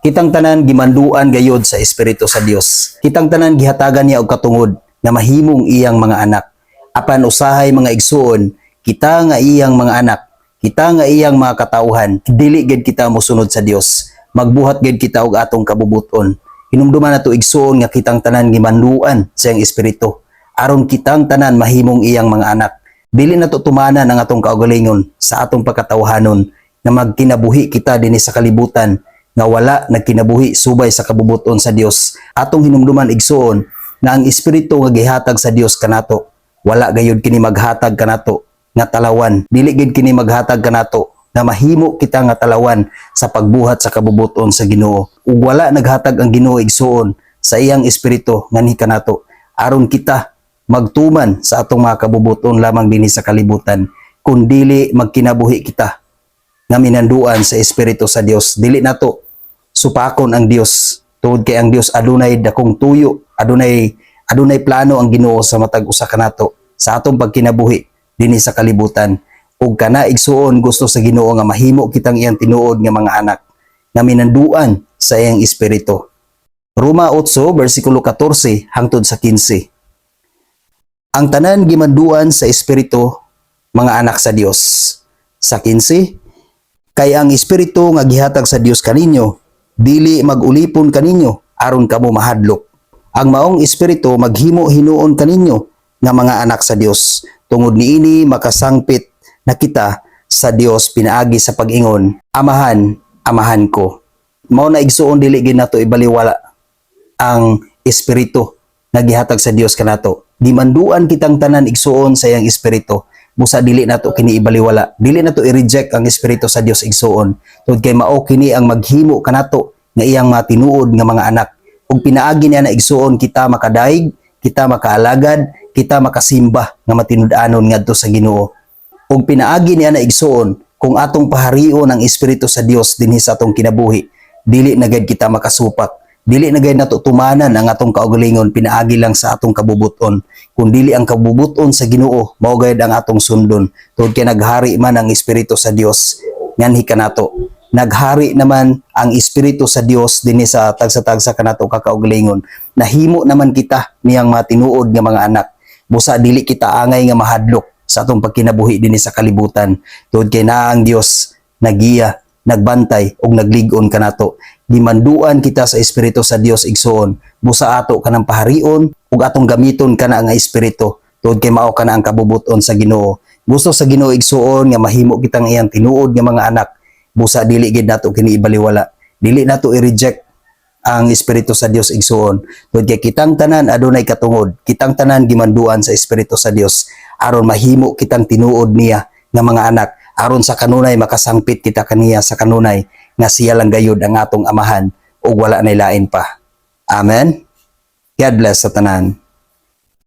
Kitang tanan gimanduan gayod sa Espiritu sa Dios. Kitang tanan gihatagan niya og katungod nga mahimong iyang mga anak. Apan usahay mga igsuon, kita nga iyang mga anak, kita nga iyang mga katawhan, dili gid kita mosunod sa Dios. Magbuhat gid kita og atong kabubuton. Hinumduman nato igsuon nga kitang tanan gimanduan sa iyang Espiritu. Aron kitang tanan mahimong iyang mga anak. Dili nato tumanan ang atong kaugalingon sa atong pagkatawhanon na magkinabuhi kita dinhi sa kalibutan nga wala nagkinabuhi subay sa kabubuton sa Dios. Atong hinumduman igsuon na ang Espiritu nga gihatag sa Dios kanato wala gayud kini maghatag kanato nga talawan. Dili gid kini maghatag kanato nga mahimo kita nga talawan sa pagbuhat sa kabubuton sa Ginoo. Ug wala naghatag ang Ginoo igsuon sa iyang Espiritu nganhi kanato aron kita magtuman sa atong mga kabubuton lamang dinhi sa kalibutan, kun dili magkinabuhi kita nga minanduan sa Espiritu sa Dios. Dili nato supakon ang Dios tungod kay ang Dios adunay dakong tuyo, adunay plano ang Ginoo sa matag usa kanato sa atong pagkinabuhi dinhi sa kalibutan. Ug kana igsuon gusto sa Ginoo nga mahimo kitang iyang tinuod nga mga anak nga minanduan sa iyang Espiritu. Roma 8 bersikulo 14 hangtod sa 15. Ang tanan gimanduan sa Espiritu mga anak sa Dios. Sa 15, kay ang Espiritu nga gihatag sa Dios kaninyo dili magulipon kaninyo aron kamo mahadlok. Ang maong Espiritu maghimo hinuon kaninyo nga mga anak sa Dios. Tungod niini makasangpit na kita sa Dios pinaagi sa pag-ingon, Amahan, amahan ko. Mao na igsuon dili gid nato ibaliwala ang Espiritu nga gihatag sa Dios kanato. Gimanduan kitang tanan igsuon sa iyang Espiritu. Busa dili nato kini ibaliwala. Dili nato i-reject ang Espiritu sa Dios igsuon. Tungod kay mao kini ang maghimo kanato nga iyang matinuod nga mga anak. Ug pinaagi niya na igsuon kita makadaig, kita makaalagad, kita makasimba nga matinud-anon ngadto sa Ginoo. Ug pinaagi niya na igsuon kung atong paharion ang Espiritu sa Dios dinhi sa atong kinabuhi, dili na gid kita makasupak. Dili na gayud nato tumanan ang atong kaugalingon pinaagi lang sa atong kabubuton. Kung dili ang kabubuton sa Ginoo, mao gayud ang atong sundon. Tungod kay naghari man ang Espiritu sa Dios nganhi kanato. Naghari naman ang Espiritu sa Dios dinhi sa tagsa-tagsa kanato kakaugalingon. Nahimo naman kita niyang matinuod nga mga anak. Busa dili kita angay nga mahadlok sa atong pagkinabuhi dinhi sa kalibutan. Tungod kay naa ang Dios nagiya, nagbantay ug naglig-on kanato. Gimanduan kita sa Espiritu sa Dios igsuon. Busa ato kanang paharion ug atong gamiton kana nga Espiritu. Tungod kay mao kana ang kabubuton sa Ginoo. Gusto sa Ginoo igsuon nga mahimo kitang iyang tinuod nga mga anak. Busa dili gid nato kini ibaliwala. Dili nato i-reject ang Espiritu sa Dios igsuon. Tungod kay kitang tanan adunay katungod. Kitang tanan gimanduan sa Espiritu sa Dios aron mahimo kitang tinuod niya nga mga anak. Aron sa kanunay makasangpit kita kaniya sa kanunay nga siya lang gayud ang atong amahan ug wala nay lain pa. Amen. God bless sa tanan.